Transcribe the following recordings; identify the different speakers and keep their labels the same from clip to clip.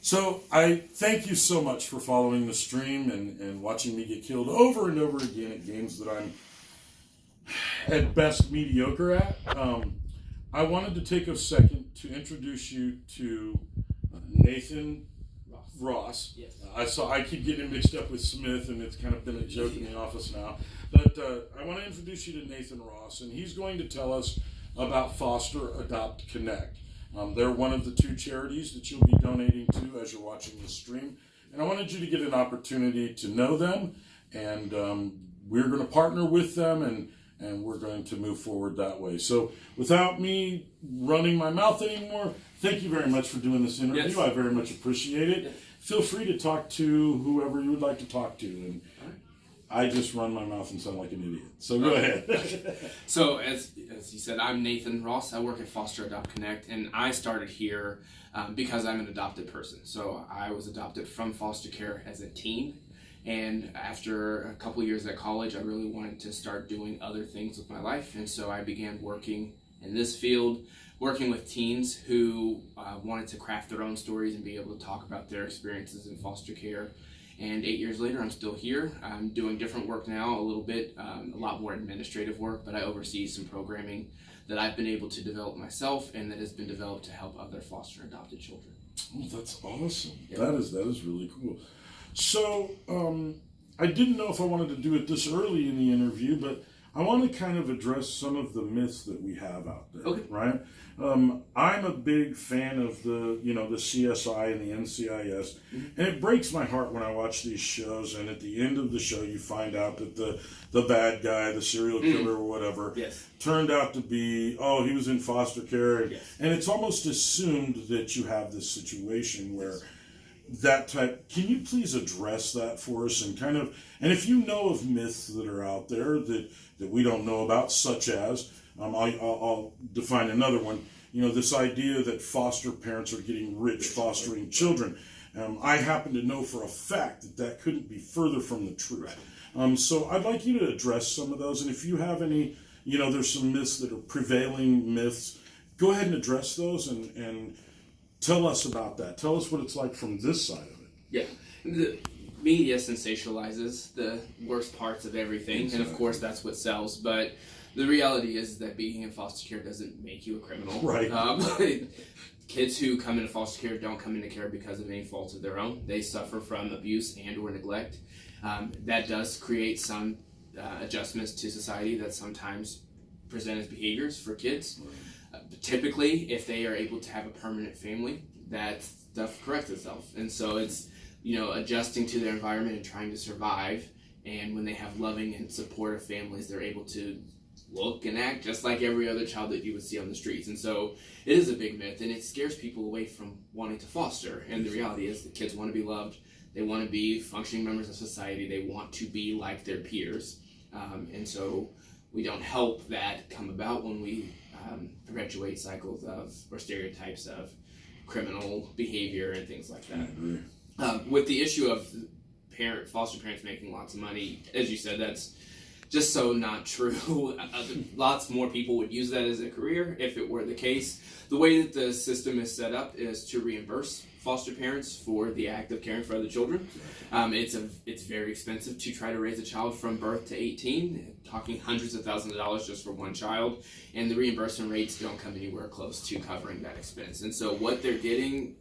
Speaker 1: So I thank you so much for following the stream and watching me get killed over and over again at games that I'm at best mediocre at. I wanted to take a second to introduce you to Nathan Ross.
Speaker 2: Yes.
Speaker 1: I keep getting him mixed up with Smith, and it's kind of been a joke in the office now. But I want to introduce you to Nathan Ross, and he's going to tell us about FosterAdopt Connect. They're one of the two charities that you'll be donating to as you're watching the stream. And I wanted you to get an opportunity to know them, and we're going to partner with them, and we're going to move forward that way. So without me running my mouth anymore, thank you very much for doing this interview.
Speaker 2: Yes.
Speaker 1: I very much appreciate it. Yes. Feel free to talk to whoever you would like to talk to. And I just run my mouth and sound like an idiot. So go ahead.
Speaker 2: So as you said, I'm Nathan Ross. I work at FosterAdopt Connect, and I started here because I'm an adopted person. So I was adopted from foster care as a teen. And after a couple years at college, I really wanted to start doing other things with my life. And so I began working in this field, working with teens who wanted to craft their own stories and be able to talk about their experiences in foster care. And 8 years later, I'm still here. I'm doing different work now, a little bit, a lot more administrative work, but I oversee some programming that I've been able to develop myself and that has been developed to help other foster and adopted children.
Speaker 1: Oh, that's awesome.
Speaker 2: Yep.
Speaker 1: That is really cool. So I didn't know if I wanted to do it this early in the interview, but I want to kind of address some of the myths that we have out there,
Speaker 2: Okay.
Speaker 1: right? I'm a big fan of the CSI and the NCIS, and it breaks my heart when I watch these shows, and at the end of the show you find out that the bad guy, the serial killer or whatever,
Speaker 2: Yes.
Speaker 1: turned out to be, he was in foster care, and,
Speaker 2: Yes.
Speaker 1: and it's almost assumed that you have this situation where that type. Can you please address that for us and and if you know of myths that are out there that we don't know about, such as, I'll define another one, this idea that foster parents are getting rich fostering children. I happen to know for a fact that couldn't be further from the truth. So I'd like you to address some of those, and if you have any, there's some myths that are prevailing myths, go ahead and address those and tell us about that. Tell us what it's like from this side of it.
Speaker 2: Yeah. The media sensationalizes the worst parts of everything, exactly. And of course that's what sells, but the reality is that being in foster care doesn't make you a criminal.
Speaker 1: Right.
Speaker 2: Kids who come into foster care don't come into care because of any fault of their own. They suffer from abuse and or neglect. That does create some adjustments to society that sometimes present as behaviors for kids. Typically, if they are able to have a permanent family, that stuff corrects itself. And so it's, adjusting to their environment and trying to survive. And when they have loving and supportive families, they're able to look and act just like every other child that you would see on the streets. And so it is a big myth, and it scares people away from wanting to foster. And the reality is that kids want to be loved. They want to be functioning members of society. They want to be like their peers. And so we don't help that come about when we perpetuate cycles of or stereotypes of criminal behavior and things like that. With the issue of foster parents making lots of money, as you said, that's just so not true. Lots more people would use that as a career if it were the case. The way that the system is set up is to reimburse foster parents for the act of caring for other children. It's very expensive to try to raise a child from birth to 18, talking hundreds of thousands of dollars just for one child, and the reimbursement rates don't come anywhere close to covering that expense. And so what they're getting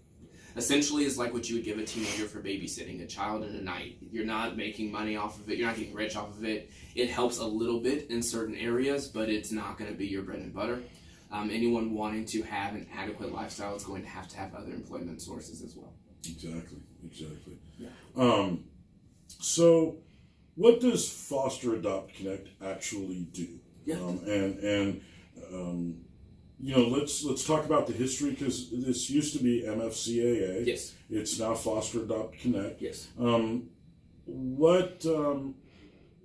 Speaker 2: essentially is like what you would give a teenager for babysitting a child in a night. You're not making money off of it. You're not getting rich off of it. It helps a little bit in certain areas, but it's not going to be your bread and butter. Anyone wanting to have an adequate lifestyle is going to have other employment sources as well.
Speaker 1: Exactly.
Speaker 2: Yeah.
Speaker 1: So what does FosterAdopt Connect actually do?
Speaker 2: Yeah.
Speaker 1: Let's talk about the history, because this used to be MFCAA.
Speaker 2: Yes.
Speaker 1: It's now FosterAdopt Connect.
Speaker 2: Yes.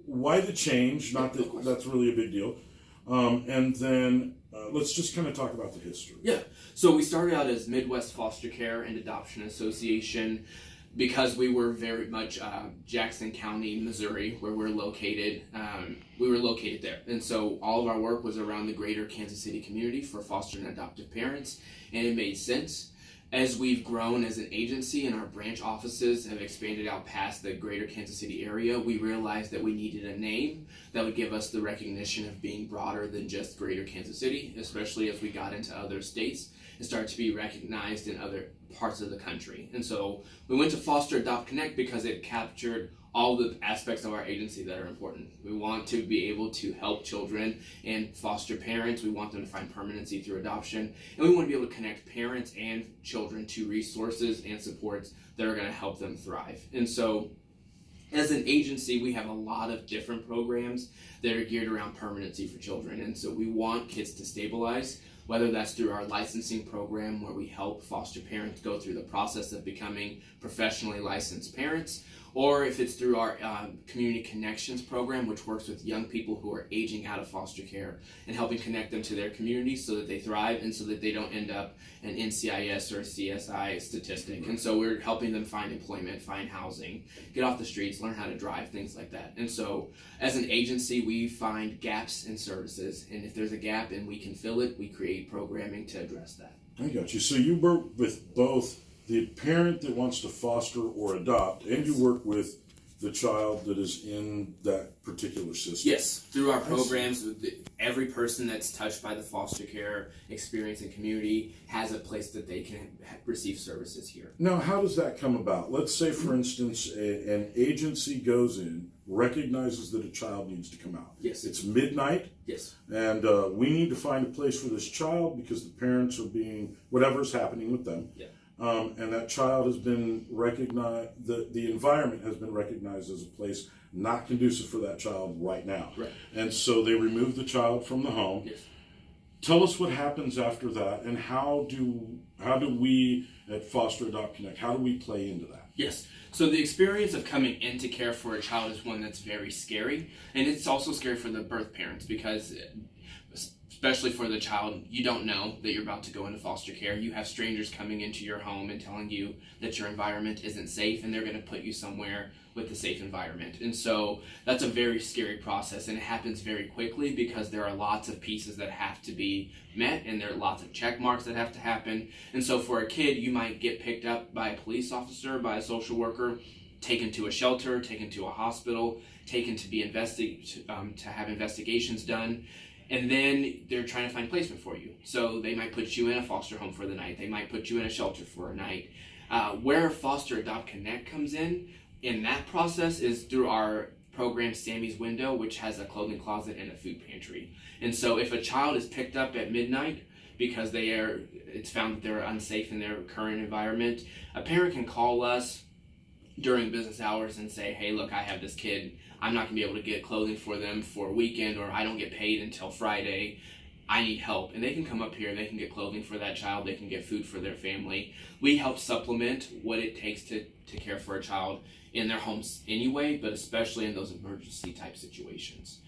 Speaker 1: Why the change? Not that that's really a big deal. And then let's just kind of talk about the history.
Speaker 2: Yeah. So we started out as Midwest Foster Care and Adoption Association because we were very much Jackson County, Missouri, where we're located. We were located there. And so all of our work was around the greater Kansas City community for foster and adoptive parents, and it made sense. As we've grown as an agency and our branch offices have expanded out past the greater Kansas City area, we realized that we needed a name that would give us the recognition of being broader than just greater Kansas City, especially as we got into other states and started to be recognized in other parts of the country. And so we went to FosterAdopt Connect because it captured all the aspects of our agency that are important. We want to be able to help children and foster parents. We want them to find permanency through adoption. And we want to be able to connect parents and children to resources and supports that are going to help them thrive. And so as an agency, we have a lot of different programs that are geared around permanency for children. And so we want kids to stabilize, whether that's through our licensing program where we help foster parents go through the process of becoming professionally licensed parents, or if it's through our Community Connections program, which works with young people who are aging out of foster care and helping connect them to their community so that they thrive and so that they don't end up an NCIS or a CSI statistic. And so we're helping them find employment, find housing, get off the streets, learn how to drive, things like that. And so as an agency, we find gaps in services, and if there's a gap and we can fill it, we create programming to address that.
Speaker 1: I got you. So you work with both the parent that wants to foster or adopt, and you work with the child that is in that particular system.
Speaker 2: Yes, through our programs, every person that's touched by the foster care experience and community has a place that they can receive services here.
Speaker 1: Now, how does that come about? Let's say, for instance, an agency goes in, recognizes that a child needs to come out.
Speaker 2: Yes.
Speaker 1: It's midnight.
Speaker 2: Yes.
Speaker 1: And we need to find a place for this child because the parents are being, whatever's happening with them.
Speaker 2: Yeah.
Speaker 1: And that child has been recognized, the environment has been recognized as a place not conducive for that child right now.
Speaker 2: Right.
Speaker 1: And so they remove the child from the home.
Speaker 2: Yes.
Speaker 1: Tell us what happens after that, and how do we at FosterAdopt Connect, how do we play into that?
Speaker 2: Yes. So the experience of coming into care for a child is one that's very scary, and it's also scary for the birth parents because, especially for the child, you don't know that you're about to go into foster care. You have strangers coming into your home and telling you that your environment isn't safe, and they're going to put you somewhere with a safe environment. And so that's a very scary process, and it happens very quickly because there are lots of pieces that have to be met, and there are lots of check marks that have to happen. And so for a kid, you might get picked up by a police officer, by a social worker, taken to a shelter, taken to a hospital, taken to be to have investigations done. And then they're trying to find placement for you. So they might put you in a foster home for the night. They might put you in a shelter for a night. Where FosterAdopt Connect comes in that process is through our program Sammy's Window, which has a clothing closet and a food pantry. And so if a child is picked up at midnight because it's found that they're unsafe in their current environment, a parent can call us during business hours and say, hey, look, I have this kid. I'm not going to be able to get clothing for them for a weekend, or I don't get paid until Friday. I need help. And they can come up here, they can get clothing for that child, they can get food for their family. We help supplement what it takes to care for a child in their homes anyway, but especially in those emergency type situations.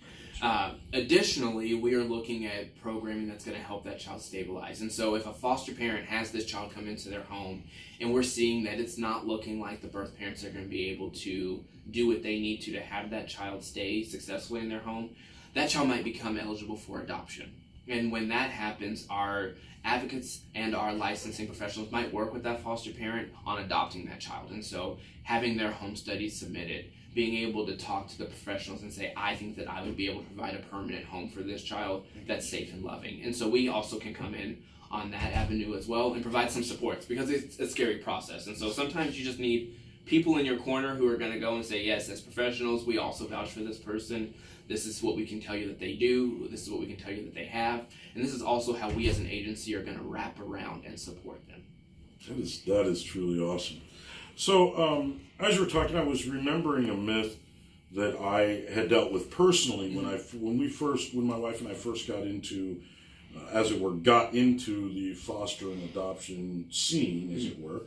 Speaker 2: Additionally, we are looking at programming that's going to help that child stabilize. And so if a foster parent has this child come into their home and we're seeing that it's not looking like the birth parents are going to be able to do what they need to have that child stay successfully in their home, that child might become eligible for adoption. And when that happens, our advocates and our licensing professionals might work with that foster parent on adopting that child. And so having their home studies submitted, being able to talk to the professionals and say, I think that I would be able to provide a permanent home for this child that's safe and loving. And so we also can come in on that avenue as well and provide some supports because it's a scary process. And so sometimes you just need people in your corner who are going to go and say, yes, as professionals, we also vouch for this person. This is what we can tell you that they do. This is what we can tell you that they have. And this is also how we as an agency are going to wrap around and support them.
Speaker 1: That is truly awesome. So as you were talking, I was remembering a myth that I had dealt with personally when my wife and I first got into, got into the foster and adoption scene, as it were.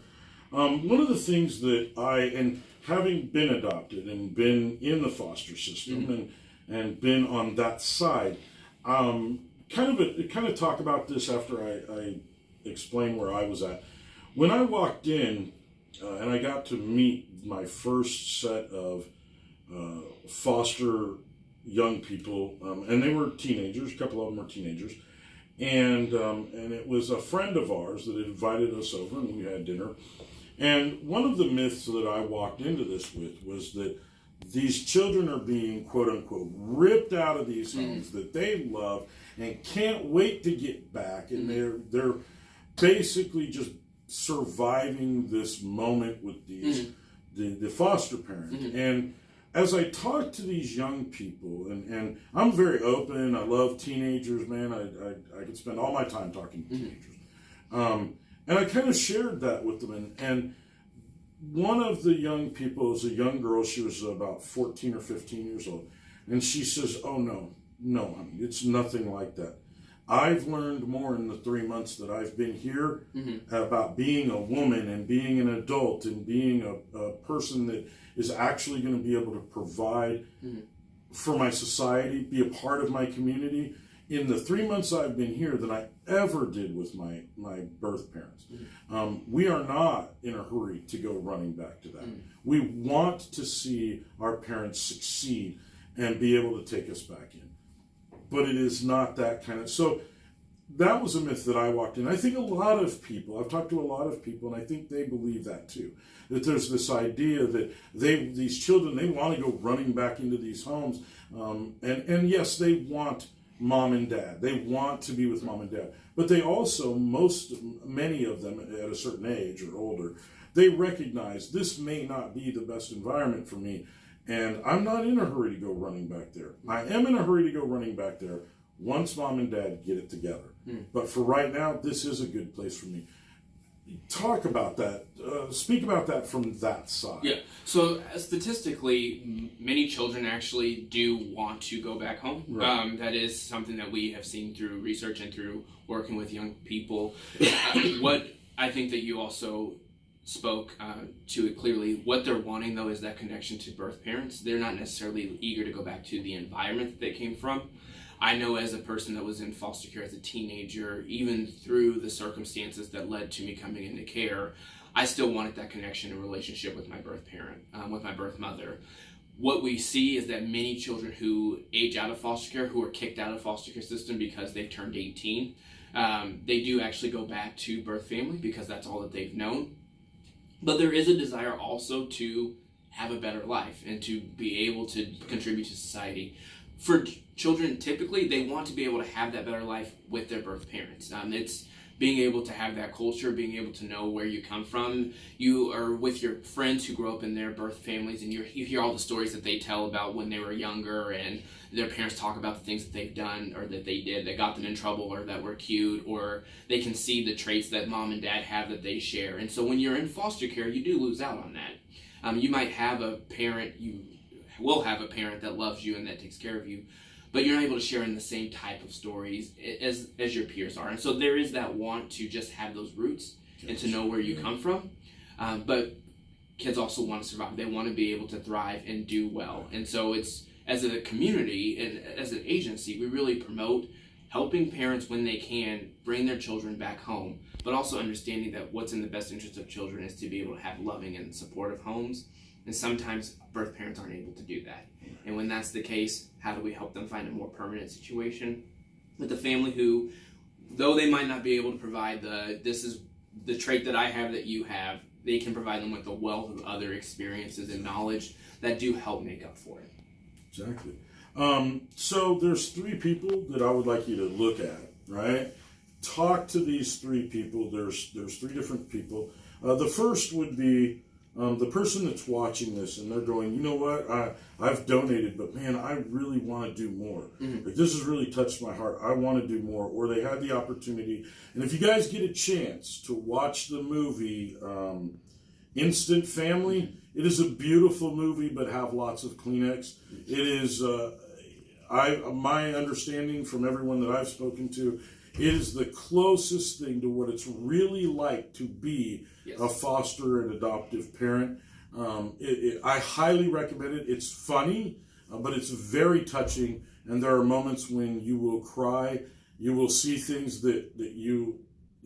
Speaker 1: One of the things that and having been adopted and been in the foster system and been on that side, kind of talk about this after I explain where I was at. When I walked in and I got to meet my first set of foster young people, and they were teenagers, a couple of them were teenagers, and it was a friend of ours that had invited us over, and we had dinner. And one of the myths that I walked into this with was that these children are being, quote unquote, ripped out of these homes that they love and can't wait to get back, and they're basically just surviving this moment with these the foster parent. And as I talk to these young people, and I'm very open, I love teenagers, man. I could spend all my time talking to teenagers. And I kind of shared that with them. And one of the young people is a young girl. She was about 14 or 15 years old. And she says, oh, no, honey, it's nothing like that. I've learned more in the 3 months that I've been here about being a woman and being an adult and being a person that is actually going to be able to provide for my society, be a part of my community in the 3 months I've been here than I ever did with my birth parents. We are not in a hurry to go running back to that. We want to see our parents succeed and be able to take us back in. But it is not that kind of... So that was a myth that I walked in. I think a lot of people, I've talked to a lot of people, and I think they believe that too. That there's this idea that these children, they want to go running back into these homes. And yes, they want mom and dad. They want to be with mom and dad. But they also, many of them at a certain age or older, they recognize this may not be the best environment for me. And I'm not in a hurry to go running back there. I am in a hurry to go running back there once mom and dad get it together. But for right now, this is a good place for me. Talk about that. Speak about that from that side.
Speaker 2: Yeah. So statistically, many children actually do want to go back home. Right. That is something that we have seen through research and through working with young people. What I think that you also spoke to it clearly. What they're wanting, though, is that connection to birth parents. They're not necessarily eager to go back to the environment that they came from. I know as a person that was in foster care as a teenager, even through the circumstances that led to me coming into care, I still wanted that connection and relationship with my birth parent, with my birth mother. What we see is that many children who age out of foster care, who are kicked out of foster care system because they've turned 18, they do actually go back to birth family because that's all that they've known. But there is a desire also to have a better life and to be able to contribute to society. For children, typically, they want to be able to have that better life with their birth parents. It's being able to have that culture, being able to know where you come from. You are with your friends who grew up in their birth families, and you hear all the stories that they tell about when they were younger, and their parents talk about the things that they've done or that they did that got them in trouble or that were cute, or they can see the traits that mom and dad have that they share. And so when you're in foster care, you do lose out on that. You might have a parent, you will have a parent that loves you and that takes care of you, but you're not able to share in the same type of stories as your peers are. And so there is that want to just have those roots and to know where you come from. But kids also want to survive. They want to be able to thrive and do well. And so it's, as a community and as an agency, we really promote helping parents when they can bring their children back home, but also understanding that what's in the best interest of children is to be able to have loving and supportive homes. And sometimes birth parents aren't able to do that. And when that's the case, how do we help them find a more permanent situation with the family who, though they might not be able to provide this is the trait that I have that you have, they can provide them with a wealth of other experiences and knowledge that do help make up for it.
Speaker 1: Exactly. So there's three people that I would like you to look at, right? Talk to these three people. There's three different people. The first would be the person that's watching this and they're going, you know what, I've donated, but man, I really want to do more. Like, this has really touched my heart. I want to do more. Or they had the opportunity. And if you guys get a chance to watch the movie Instant Family, it is a beautiful movie, but have lots of Kleenex. It is, my understanding from everyone that I've spoken to, it is the closest thing to what it's really like to be a foster and adoptive parent. I highly recommend it. It's funny, but it's very touching, and there are moments when you will cry. You will see things that you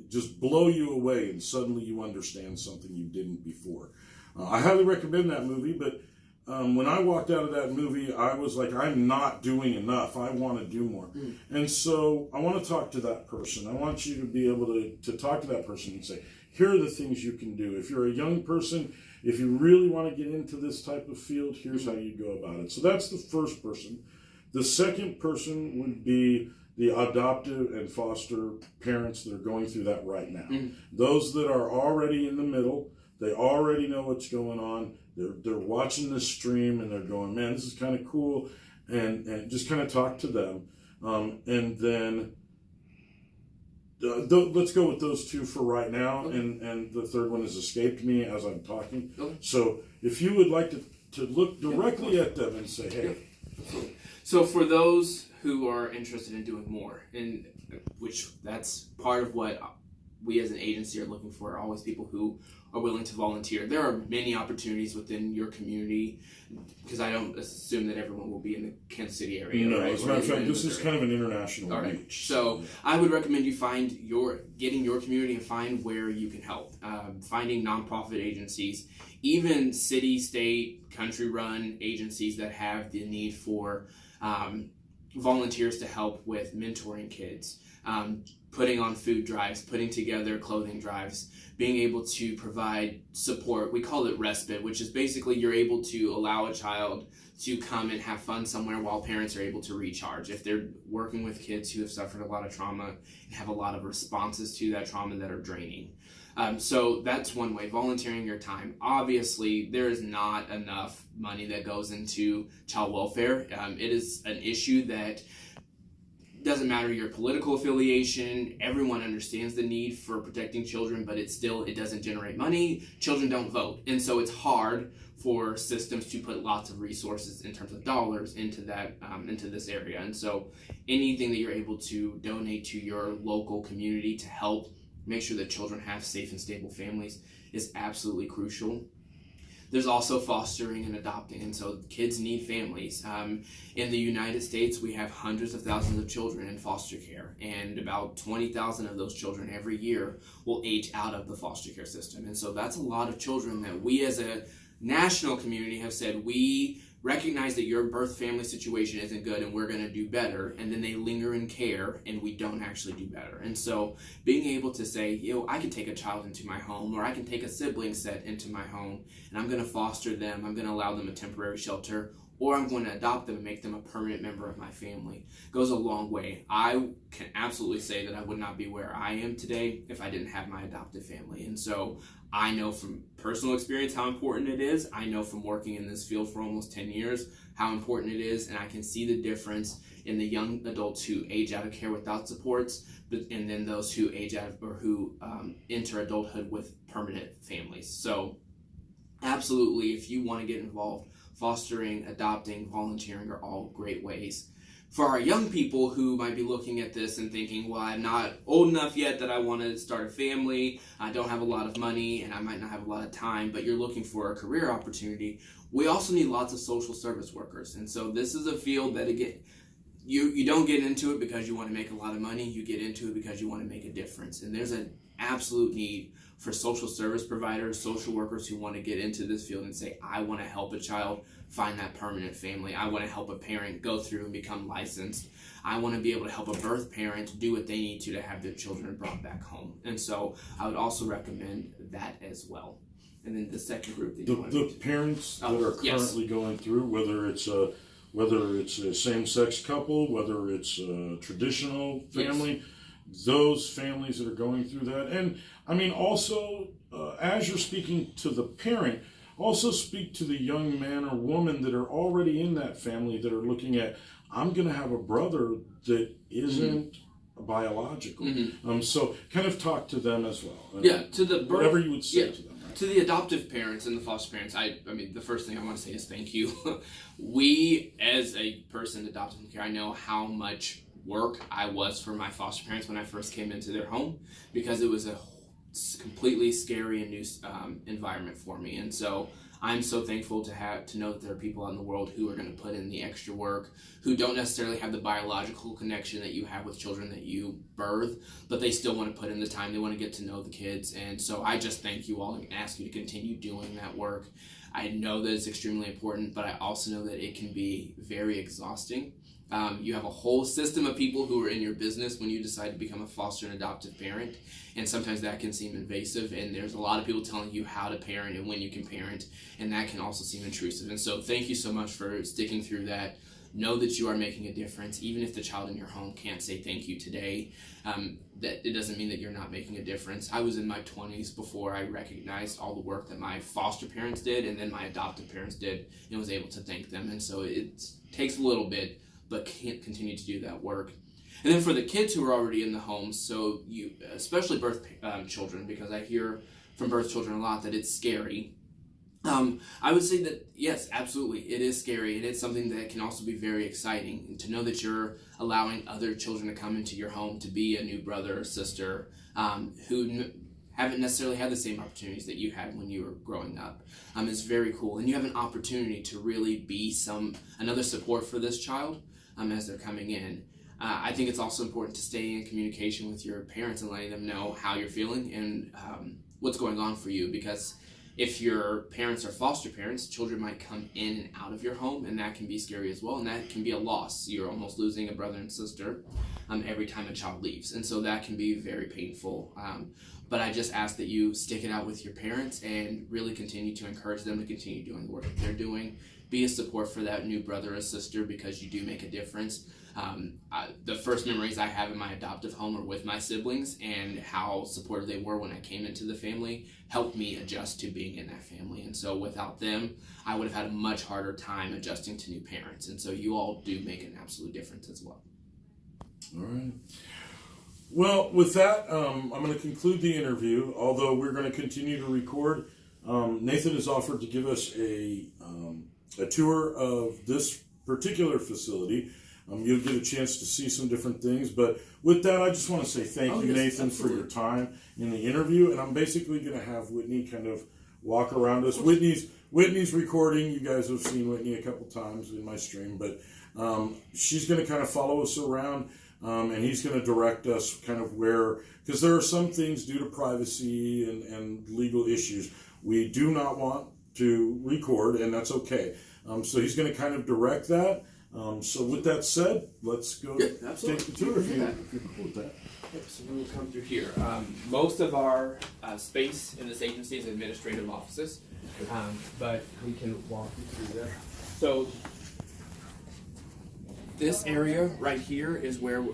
Speaker 1: just blow you away, and suddenly you understand something you didn't before. I highly recommend that movie, but when I walked out of that movie, I was like, I'm not doing enough. I want to do more. And so I want to talk to that person. I want you to be able to talk to that person and say, here are the things you can do. If you're a young person, if you really want to get into this type of field, here's how you go about it. So that's the first person. The second person would be the adoptive and foster parents that are going through that right now. Those that are already in the middle, they already know what's going on. They're watching this stream and they're going, man, this is kind of cool, and just kind of talk to them. And then let's go with those two for right now.
Speaker 2: Okay.
Speaker 1: And the third one has escaped me as I'm talking.
Speaker 2: Okay.
Speaker 1: So if you would like to look directly at them and say, hey.
Speaker 2: Absolutely. So for those who are interested in doing more, and which that's part of what we as an agency are looking for, are always people who are willing to volunteer. There are many opportunities within your community, because I don't assume that everyone will be in the Kansas City area.
Speaker 1: No,
Speaker 2: right?
Speaker 1: as a matter of fact, this is kind of an international reach.
Speaker 2: So I would recommend you get in your community and find where you can help. Finding nonprofit agencies, even city, state, country-run agencies that have the need for volunteers to help with mentoring kids, putting on food drives, putting together clothing drives, being able to provide support. We call it respite, which is basically you're able to allow a child to come and have fun somewhere while parents are able to recharge. If they're working with kids who have suffered a lot of trauma and have a lot of responses to that trauma that are draining. So that's one way, volunteering your time. Obviously, there is not enough money that goes into child welfare. It is an issue that doesn't matter your political affiliation. Everyone understands the need for protecting children, but it doesn't generate money. Children don't vote. And so it's hard for systems to put lots of resources in terms of dollars into that, into this area. And so anything that you're able to donate to your local community to help make sure that children have safe and stable families is absolutely crucial. There's also fostering and adopting, and so kids need families. In the United States, we have hundreds of thousands of children in foster care, and about 20,000 of those children every year will age out of the foster care system. And so that's a lot of children that we as a national community have said, we recognize that your birth family situation isn't good and we're going to do better, and then they linger in care and we don't actually do better. And so being able to say, I can take a child into my home, or I can take a sibling set into my home, and I'm going to foster them, I'm going to allow them a temporary shelter, or I'm going to adopt them and make them a permanent member of my family, goes a long way. I can absolutely say that I would not be where I am today if I didn't have my adoptive family. And so I know from personal experience how important it is. I know from working in this field for almost 10 years how important it is, and I can see the difference in the young adults who age out of care without supports, and then those who age out or who enter adulthood with permanent families. So absolutely, if you want to get involved, fostering, adopting, volunteering are all great ways. For our young people who might be looking at this and thinking, well, I'm not old enough yet that I want to start a family, I don't have a lot of money, and I might not have a lot of time, but you're looking for a career opportunity, we also need lots of social service workers. And so this is a field that, again, you don't get into it because you want to make a lot of money, you get into it because you want to make a difference. And there's an absolute need for social service providers, social workers who want to get into this field and say, I want to help a child find that permanent family. I want to help a parent go through and become licensed. I want to be able to help a birth parent do what they need to have their children brought back home. And so I would also recommend that as well. And then the second group that
Speaker 1: the parents that are currently going through, whether it's a same-sex couple, whether it's a traditional family, those families that are going through that. And I mean, also, as you're speaking to the parent, also speak to the young man or woman that are already in that family that are looking at, I'm going to have a brother that isn't biological. So kind of talk to them as well.
Speaker 2: To the
Speaker 1: whatever you would say to them. Right?
Speaker 2: To the adoptive parents and the foster parents, I mean, the first thing I want to say is thank you. We, as a person adopted from care, I know how much work I was for my foster parents when I first came into their home, because it was a completely scary and new environment for me. And so I'm so thankful to know that there are people out in the world who are going to put in the extra work, who don't necessarily have the biological connection that you have with children that you birth, but they still want to put in the time. They want to get to know the kids. And so I just thank you all and ask you to continue doing that work. I know that it's extremely important, but I also know that it can be very exhausting. You have a whole system of people who are in your business when you decide to become a foster and adoptive parent, and sometimes that can seem invasive, and there's a lot of people telling you how to parent and when you can parent, and that can also seem intrusive. And so thank you so much for sticking through that. Know that you are making a difference, even if the child in your home can't say thank you today. That it doesn't mean that you're not making a difference. I was in my 20s before I recognized all the work that my foster parents did and then my adoptive parents did, and was able to thank them. And so it takes a little bit, but can't continue to do that work. And then for the kids who are already in the home, so you, especially birth children, because I hear from birth children a lot that it's scary. I would say that, yes, absolutely, it is scary, and it's something that can also be very exciting. And to know that you're allowing other children to come into your home to be a new brother or sister who haven't necessarily had the same opportunities that you had when you were growing up is very cool. And you have an opportunity to really be another support for this child as they're coming in. I think it's also important to stay in communication with your parents and letting them know how you're feeling and what's going on for you, because if your parents are foster parents, children might come in and out of your home, and that can be scary as well, and that can be a loss. You're almost losing a brother and sister every time a child leaves, and so that can be very painful. But I just ask that you stick it out with your parents and really continue to encourage them to continue doing the work that they're doing. Be a support for that new brother or sister, because you do make a difference. The first memories I have in my adoptive home are with my siblings, and how supportive they were when I came into the family helped me adjust to being in that family. And so without them, I would have had a much harder time adjusting to new parents. And so you all do make an absolute difference as well.
Speaker 1: All right. Well, with that, I'm going to conclude the interview, although we're going to continue to record. Nathan has offered to give us a tour of this particular facility. You'll get a chance to see some different things. But with that, I just want to say thank you, Nathan, for your time in the interview. And I'm basically going to have Whitney kind of walk around us. Whitney's recording. You guys have seen Whitney a couple times in my stream. But she's going to kind of follow us around. And he's going to direct us kind of where, because there are some things due to privacy and legal issues we do not want to record, and that's okay. So he's going to kind of direct that. So with that said, let's go take the tour if you're cool with that.
Speaker 2: Yep, so we will come through here. Most of our space in this agency is administrative offices, but we can walk you through there. So this area right here is where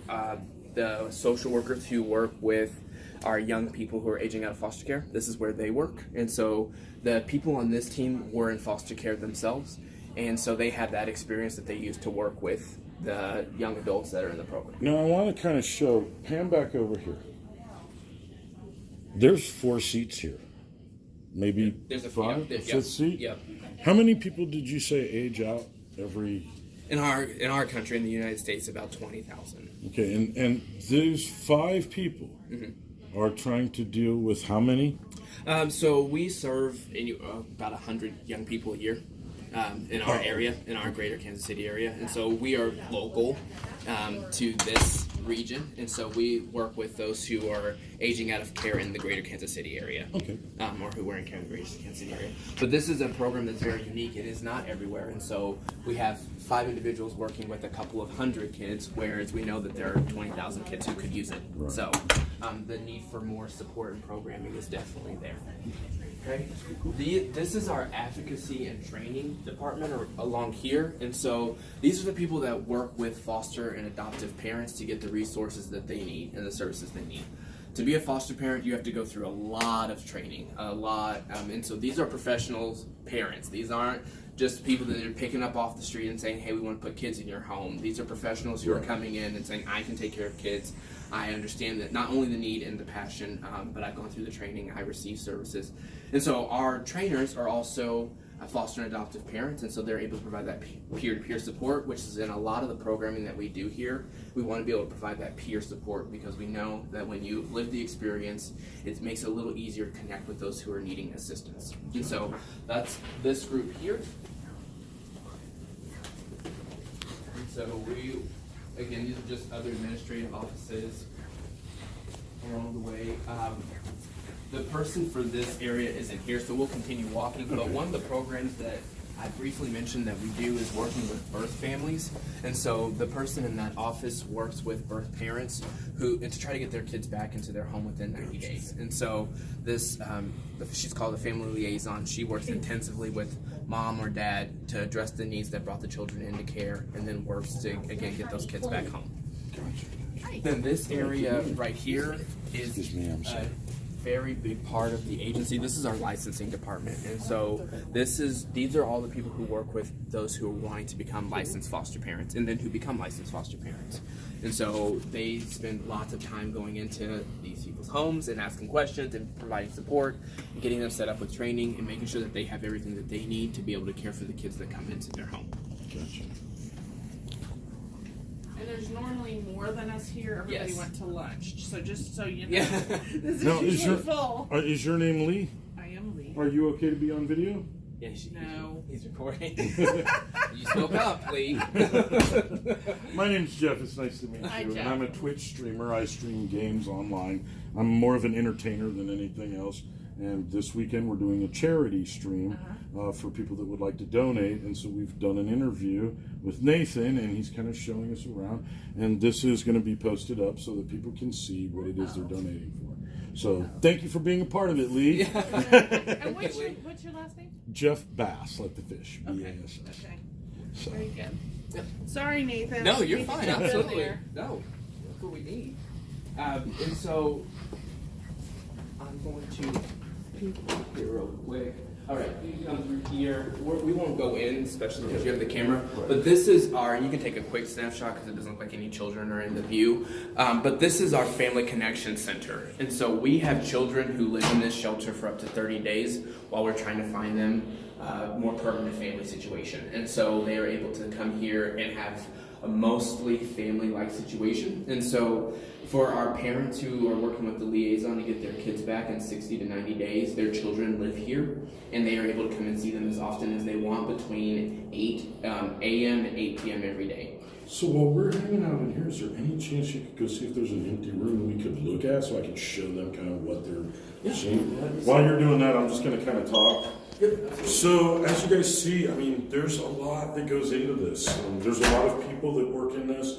Speaker 2: the social workers who work with our young people who are aging out of foster care, this is where they work. And so the people on this team were in foster care themselves, and so they had that experience that they used to work with the young adults that are in the program.
Speaker 1: Now I want to kind of show, pan back over here. There's 4 seats here. Maybe
Speaker 2: there's a
Speaker 1: 5, a 5th seat?
Speaker 2: Yep.
Speaker 1: How many people did you say age out every...
Speaker 2: In our country, in the United States, about 20,000.
Speaker 1: Okay, and these 5 people are trying to deal with how many?
Speaker 2: So we serve about 100 young people a year in our area, in our greater Kansas City area. And so we are local to this region. And so we work with those who are aging out of care in the greater Kansas City area.
Speaker 1: Okay.
Speaker 2: Or who are in care in the greater Kansas City area. But this is a program that's very unique. It is not everywhere. And so we have 5 individuals working with a couple of 100 kids, whereas we know that there are 20,000 kids who could use it. Right. So the need for more support and programming is definitely there. Okay. This is our advocacy and training department along here, and so these are the people that work with foster and adoptive parents to get the resources that they need and the services they need. To be a foster parent, you have to go through a lot of training, and so these are professional parents. These aren't just people that are picking up off the street and saying, hey, we want to put kids in your home. These are professionals who are coming in and saying, I can take care of kids. I understand that not only the need and the passion, but I've gone through the training, I receive services. And so our trainers are also foster and adoptive parents, and so they're able to provide that peer-to-peer support, which is in a lot of the programming that we do here. We want to be able to provide that peer support because we know that when you live the experience, it makes it a little easier to connect with those who are needing assistance. And so that's this group here. And so again, these are just other administrative offices along the way. The person for this area isn't here, so we'll continue walking. But one of the programs that I briefly mentioned that we do is working with birth families. And so the person in that office works with birth parents and to try to get their kids back into their home within 90 days. And so this, she's called a family liaison. She works intensively with mom or dad to address the needs that brought the children into care, and then works to, again, get those kids back home. Then this area right here is a very big part of the agency. This is our licensing department, and so these are all the people who work with those who are wanting to become licensed foster parents, and then who become licensed foster parents. And so they spend lots of time going into these people's homes and asking questions and providing support and getting them set up with training and making sure that they have everything that they need to be able to care for the kids that come into their home.
Speaker 1: Gotcha.
Speaker 3: And there's normally more than us here. Everybody
Speaker 2: Yes.
Speaker 3: went to lunch. So just so you know,
Speaker 2: Yeah.
Speaker 3: this is
Speaker 1: Now,
Speaker 3: usually full.
Speaker 1: is your name Lee?
Speaker 3: I am Lee.
Speaker 1: Are you okay to be on video?
Speaker 2: Yeah,
Speaker 3: No.
Speaker 2: he's recording. You spoke up, Lee.
Speaker 1: My name's Jeff. It's nice to meet
Speaker 3: Hi,
Speaker 1: you.
Speaker 3: Jeff.
Speaker 1: And I'm a Twitch streamer. I stream games online. I'm more of an entertainer than anything else. And this weekend we're doing a charity stream for people that would like to donate. And so we've done an interview with Nathan, and he's kind of showing us around. And this is going to be posted up so that people can see what it is they're donating for. So thank you for being a part of it, Lee.
Speaker 3: And what's your last name?
Speaker 1: Jeff Bass, like the fish.
Speaker 3: Okay.
Speaker 1: B-A-S-S.
Speaker 3: Okay.
Speaker 1: So.
Speaker 3: Very good.
Speaker 2: Yep.
Speaker 3: Sorry, Nathan.
Speaker 2: No, you're
Speaker 3: Need to
Speaker 2: fine.
Speaker 3: jump in
Speaker 2: Absolutely.
Speaker 3: there.
Speaker 2: No, that's what we need. And so I'm going to peek here real quick. All right, you come through here. We won't go in, especially because you have the camera. But this is you can take a quick snapshot because it doesn't look like any children are in the view. But this is our Family Connection Center. And so we have children who live in this shelter for up to 30 days while we're trying to find them a more permanent family situation. And so they are able to come here and have a mostly family-like situation. And so for our parents who are working with the liaison to get their kids back in 60 to 90 days, their children live here, and they are able to come and see them as often as they want between 8 a.m. and 8 p.m. every day.
Speaker 1: So while we're hanging out in here, is there any chance you could go see if there's an empty room we could look at so I could show them kind of what they're seeing? While you're doing that, I'm just going to kind of talk. So as you guys see, I mean, there's a lot that goes into this. There's a lot of people that work in this.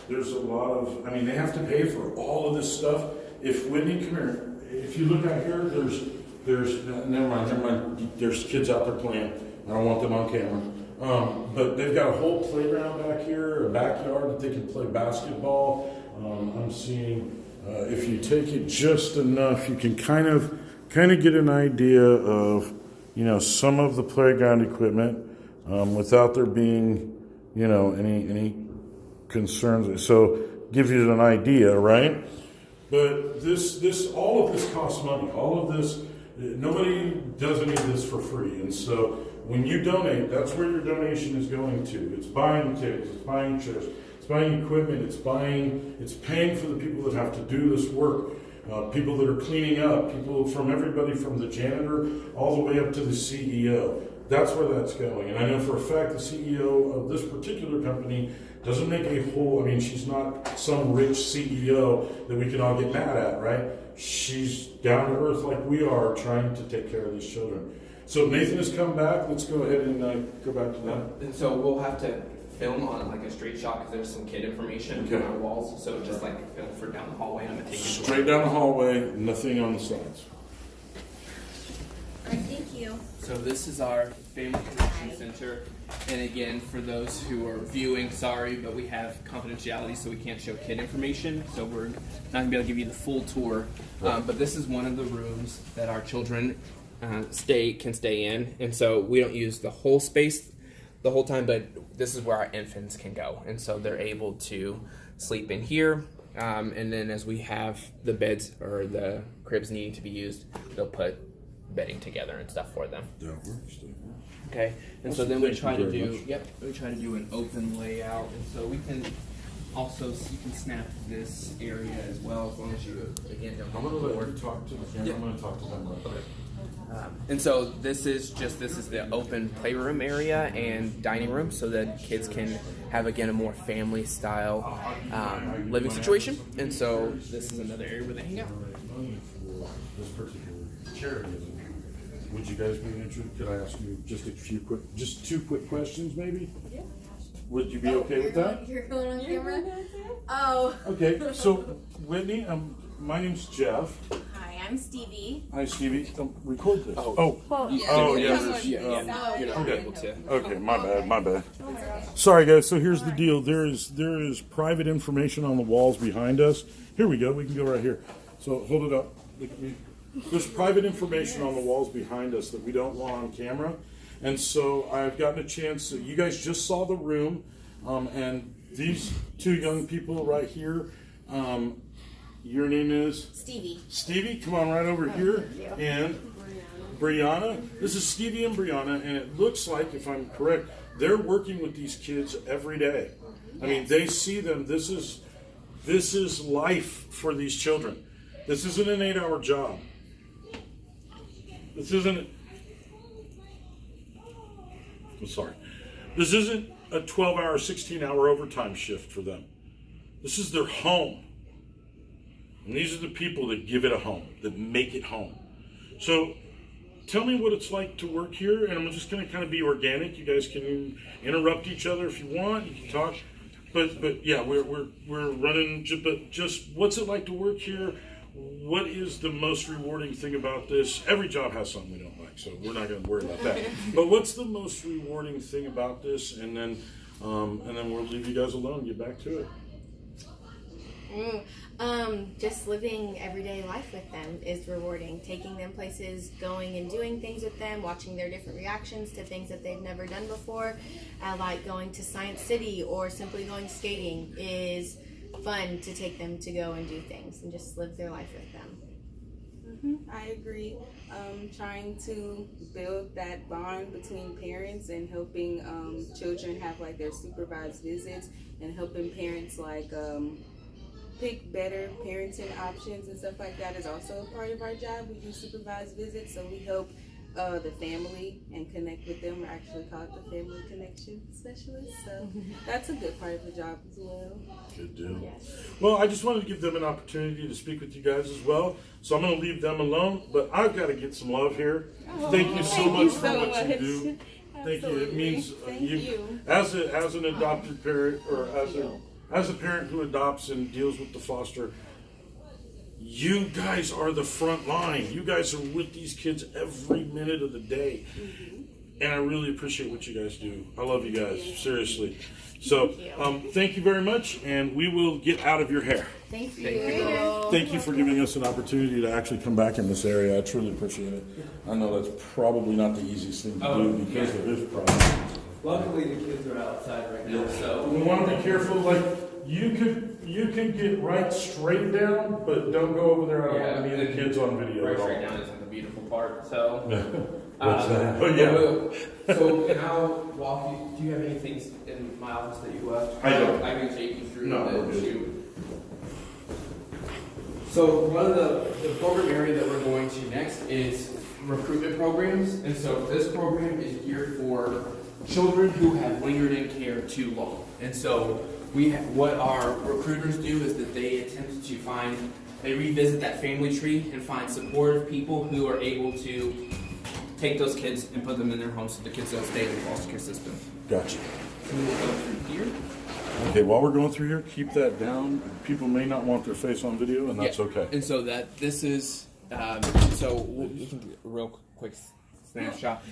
Speaker 1: There's a lot of, I mean, they have to pay for all of this stuff. If Whitney, come here. If you look out here, never mind. There's kids out there playing. I don't want them on camera. But they've got a whole playground back here, a backyard that they can play basketball. I'm seeing, if you take it just enough, you can kind of get an idea of, some of the playground equipment without there being, any concerns. So give you an idea, right? But all of this costs money. All of this, nobody does any of this for free. And so when you donate, that's where your donation is going to. It's buying tickets, it's buying chairs, it's buying equipment, it's paying for the people that have to do this work. People that are cleaning up, everybody from the janitor all the way up to the CEO. That's where that's going. And I know for a fact the CEO of this particular company doesn't make a whole, she's not some rich CEO that we can all get mad at, right? She's down to earth like we are, trying to take care of these children. So Nathan has come back. Let's go ahead and go back to that.
Speaker 2: And so we'll have to film on like a straight shot because there's some kid information on our walls. So just like film for down the hallway. I'm gonna take you
Speaker 1: Straight down the hallway, nothing on the sides.
Speaker 4: All right, thank you.
Speaker 2: So this is our Family Connection Center. And again, for those who are viewing, sorry, but we have confidentiality, so we can't show kid information. So we're not gonna be able to give you the full tour. But this is one of the rooms that our children can stay in. And so we don't use the whole space the whole time, but this is where our infants can go. And so they're able to sleep in here. And then as we have the beds or the cribs needing to be used, they'll put bedding together and stuff for them.
Speaker 1: That works.
Speaker 2: Okay, and so
Speaker 1: Awesome.
Speaker 2: then we
Speaker 1: Thank
Speaker 2: try
Speaker 1: you
Speaker 2: to
Speaker 1: very
Speaker 2: do,
Speaker 1: much.
Speaker 2: we try to do an open layout, and so we can also, you can snap this area as well, as long as you, again, don't
Speaker 1: I'm
Speaker 2: hit
Speaker 1: gonna
Speaker 2: the
Speaker 1: let
Speaker 2: board.
Speaker 1: you talk to them.
Speaker 2: Yeah.
Speaker 1: I'm gonna talk to them. Okay.
Speaker 2: And so this is the open playroom area and dining room, so that kids can have, again, a more family style living situation. And so this is another area where they hang out.
Speaker 1: This particular charity. Would you guys be interested? Could I ask you just two quick questions, maybe?
Speaker 4: Yeah.
Speaker 1: Would you be okay with that?
Speaker 4: You're going on camera? Oh.
Speaker 1: Okay. So, Whitney, my name's Jeff.
Speaker 4: Hi, I'm Stevie.
Speaker 1: Hi, Stevie. Record this.
Speaker 2: Oh.
Speaker 1: Oh, yes.
Speaker 2: You're not
Speaker 1: Okay.
Speaker 2: able to.
Speaker 1: Okay, my bad. Sorry, guys. So here's the deal. There is private information on the walls behind us. Here we go. We can go right here. So hold it up. Look at me. There's private information on the walls behind us that we don't want on camera. And so I've gotten a chance. You guys just saw the room, and these two young people right here. Your name is
Speaker 4: Stevie.
Speaker 1: Stevie. Come on right over here. And Brianna. This is Stevie and Brianna, and it looks like, if I'm correct, they're working with these kids every day. I mean, they see them. This is life for these children. This isn't an 8-hour job. This isn't. I'm sorry. This isn't a 12-hour, 16-hour overtime shift for them. This is their home. And these are the people that give it a home, that make it home. So tell me what it's like to work here, and I'm just going to kind of be organic. You guys can interrupt each other if you want. You can talk. But yeah, we're running, but just what's it like to work here? What is the most rewarding thing about this? Every job has something we don't like, so we're not going to worry about that. But what's the most rewarding thing about this? And then we'll leave you guys alone and get back to it.
Speaker 4: Just living everyday life with them is rewarding. Taking them places, going and doing things with them, watching their different reactions to things that they've never done before, like going to Science City or simply going skating is fun to take them to go and do things and just live their life with them.
Speaker 5: I agree. Trying to build that bond between parents and helping children have like their supervised visits and helping parents like pick better parenting options and stuff like that is also a part of our job. We do supervised visits, so we help the family and connect with them. We're actually called the Family Connection Specialist, so that's a good part of the job as well.
Speaker 1: Good deal.
Speaker 4: Yes.
Speaker 1: Well, I just wanted to give them an opportunity to speak with you guys as well. So I'm going to leave them alone, but I've got to get some love here. Thank you so much for what you do. Thank you. It means
Speaker 5: you.
Speaker 1: as an adopted parent, or as a parent who adopts and deals with the foster, you guys are the front line. You guys are with these kids every minute of the day. And I really appreciate what you guys do. I love you guys, seriously. So, thank you very much, and we will get out of your hair.
Speaker 4: Thank you.
Speaker 1: Thank you for giving us an opportunity to actually come back in this area. I truly appreciate it. I know that's probably not the easiest thing to do because of this problem.
Speaker 2: Luckily, the kids are outside right now, so.
Speaker 1: We want to be careful. Like you can get right straight down, but don't go over there. I don't want any of the kids on video
Speaker 2: Right
Speaker 1: at all.
Speaker 2: straight down isn't the beautiful part, so.
Speaker 1: What's that? Oh yeah.
Speaker 2: So now, walk you. Do you have anything in my office that you left?
Speaker 1: I don't.
Speaker 2: I can take you through
Speaker 1: No,
Speaker 2: the
Speaker 1: we're good.
Speaker 2: shoot. So one of the program area that we're going to next is recruitment programs, and so this program is geared for children who have lingered in care too long. And so what our recruiters do is that they attempt to they revisit that family tree and find supportive people who are able to take those kids and put them in their homes so the kids don't stay in the foster care system.
Speaker 1: Gotcha.
Speaker 2: So we'll go through here.
Speaker 1: Okay, while we're going through here, keep that down. People may not want their face on video, and that's okay.
Speaker 2: And so this is, we can do a real quick snapshot.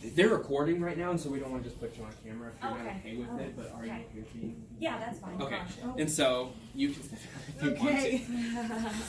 Speaker 2: They're recording right now, and so we don't want to just put you on camera if you're not okay with it, but are you okay with me?
Speaker 3: Yeah, that's fine.
Speaker 2: Okay, and so you can if you want to.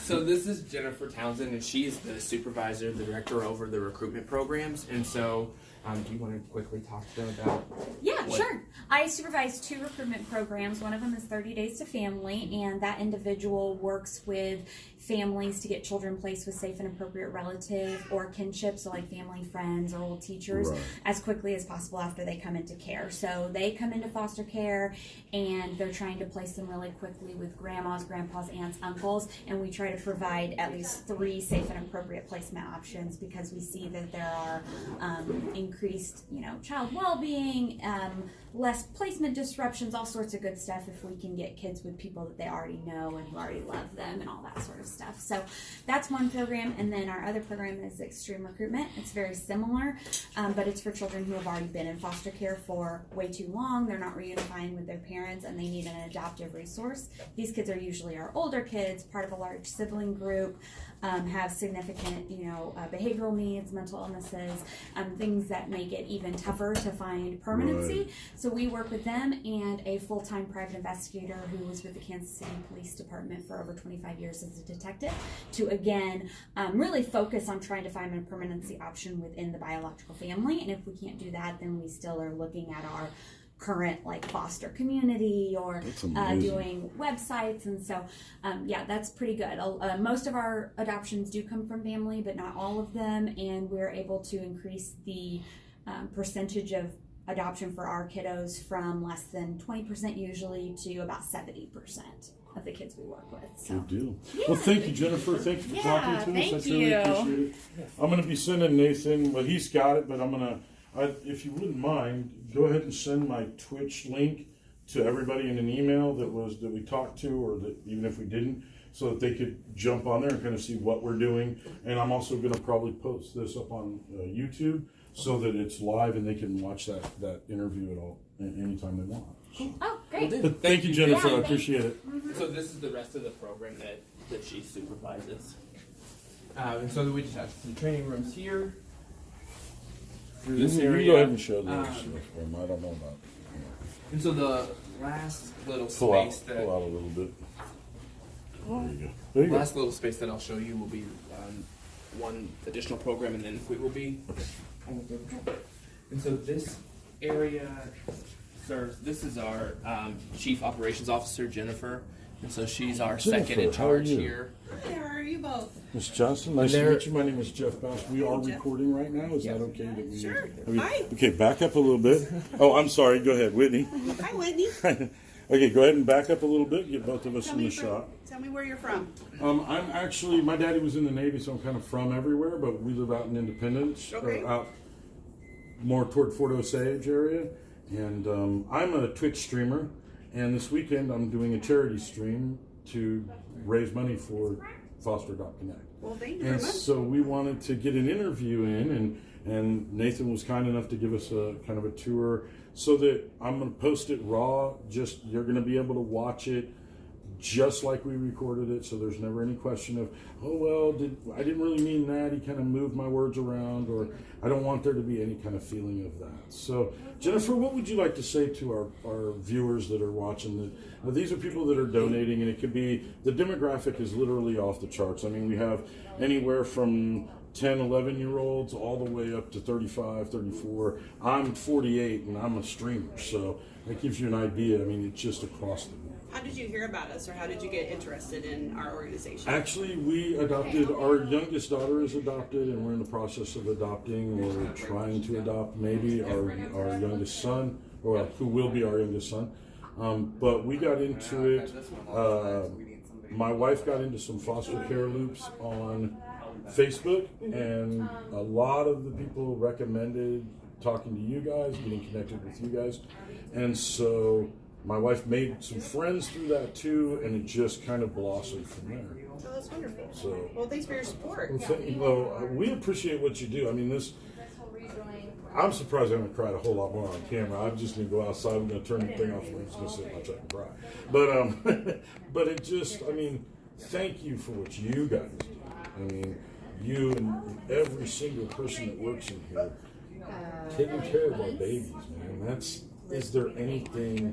Speaker 2: So this is Jennifer Townsend, and she's the supervisor, the director over the recruitment programs, and so Do you want to quickly talk to them about?
Speaker 6: Yeah, sure. I supervise 2 recruitment programs. One of them is 30 Days to Family, and that individual works with families to get children placed with safe and appropriate relative or kinship, so like family, friends, or old teachers,
Speaker 1: Right.
Speaker 6: as quickly as possible after they come into care. So they come into foster care, and they're trying to place them really quickly with grandmas, grandpas, aunts, uncles, and we try to provide at least 3 safe and appropriate placement options because we see that there are increased, child well-being, less placement disruptions, all sorts of good stuff if we can get kids with people that they already know and who already love them and all that sort of stuff. So that's one program, and then our other program is Extreme Recruitment. It's very similar, but it's for children who have already been in foster care for way too long. They're not reunifying with their parents, and they need an adoptive resource. These kids are usually our older kids, part of a large sibling group, have significant, behavioral needs, mental illnesses, things that make it even tougher to find permanency.
Speaker 1: Right.
Speaker 6: So we work with them and a full-time private investigator who was with the Kansas City Police Department for over 25 years as a detective to, again, really focus on trying to find a permanency option within the biological family. And if we can't do that, then we still are looking at our current foster community or doing websites, and so that's pretty good. Most of our adoptions do come from family, but not all of them, and we're able to increase the percentage of adoption for our kiddos from less than 20% usually to about 70% of the kids we work with. So.
Speaker 1: Good deal.
Speaker 6: Yeah.
Speaker 1: Well, thank you, Jennifer. Thank you for talking to us.
Speaker 3: thank
Speaker 1: I truly
Speaker 3: you.
Speaker 1: appreciate it. I'm going to be sending Nathan, well, he's got it, but I'm going to, if you wouldn't mind, go ahead and send my Twitch link to everybody in an email that we talked to, or that even if we didn't, so that they could jump on there and kind of see what we're doing. And I'm also going to probably post this up on YouTube so that it's live and they can watch that interview at all anytime they want.
Speaker 6: Oh, great.
Speaker 1: But thank you, Jennifer.
Speaker 6: Yeah,
Speaker 1: I appreciate it.
Speaker 2: So this is the rest of the program that she supervises. And so we just have some training rooms here. Through this area.
Speaker 1: You go ahead and show those. I don't know about.
Speaker 2: And so the last little
Speaker 1: Pull
Speaker 2: space
Speaker 1: out a little bit. There you go. There you
Speaker 2: the
Speaker 1: go.
Speaker 2: last little space that I'll show you will be one additional program, and then we will be. And so this area serves. This is our Chief Operations Officer, Jennifer, and so she's our second in
Speaker 1: Jennifer, how are
Speaker 2: charge
Speaker 1: you?
Speaker 2: here.
Speaker 3: Hi, how are you both?
Speaker 1: Ms. Johnson, nice to
Speaker 2: There-
Speaker 1: meet you. My name is Jeff Bass. We are
Speaker 3: Jeff.
Speaker 1: recording right now. Is that okay that we?
Speaker 3: Sure.
Speaker 1: Hi. Okay, back up a little bit. Oh, I'm sorry. Go ahead, Whitney.
Speaker 3: Hi, Whitney.
Speaker 1: Okay, go ahead and back up a little bit. Get both of us in the shot.
Speaker 3: Tell me where you're from.
Speaker 1: I'm actually, my daddy was in the Navy, so I'm kind of from everywhere, but we live out in Independence,
Speaker 3: Okay.
Speaker 1: or out more toward Fort Osage area. And I'm a Twitch streamer, and this weekend I'm doing a charity stream to raise money for FosterAdopt Connect.
Speaker 3: Well, thank you very
Speaker 1: And
Speaker 3: much.
Speaker 1: so we wanted to get an interview in, and Nathan was kind enough to give us a kind of a tour, so that I'm going to post it raw. Just you're going to be able to watch it just like we recorded it, so there's never any question of, oh well, I didn't really mean that. He kind of moved my words around, or I don't want there to be any kind of feeling of that. So Jennifer, what would you like to say to our viewers that are watching? These are people that are donating, and it could be, the demographic is literally off the charts. I mean, we have anywhere from 10, 11-year-olds all the way up to 35, 34. I'm 48 and I'm a streamer, so that gives you an idea. I mean, it's just across the board.
Speaker 3: How did you hear about us, or how did you get interested in our organization?
Speaker 1: Actually, we adopted, our youngest daughter is adopted, and we're in the process of adopting, or trying to adopt maybe our youngest son, or who will be our youngest son. But we got into it, my wife got into some foster care loops on Facebook, and a lot of the people recommended talking to you guys, getting connected with you guys. And so my wife made some friends through that too, and it just kind of blossomed from there.
Speaker 3: Oh, that's wonderful.
Speaker 1: So,
Speaker 3: Well, thanks for your support.
Speaker 1: we appreciate what you do. I mean, I'm surprised I haven't cried a whole lot more on camera. I'm just going to go outside. I'm going to turn the thing off, and I'm just going to sit in my truck and cry. But it just, I mean, thank you for what you guys do. I mean, you and every single person that works in here, taking care of our babies, man. Is there anything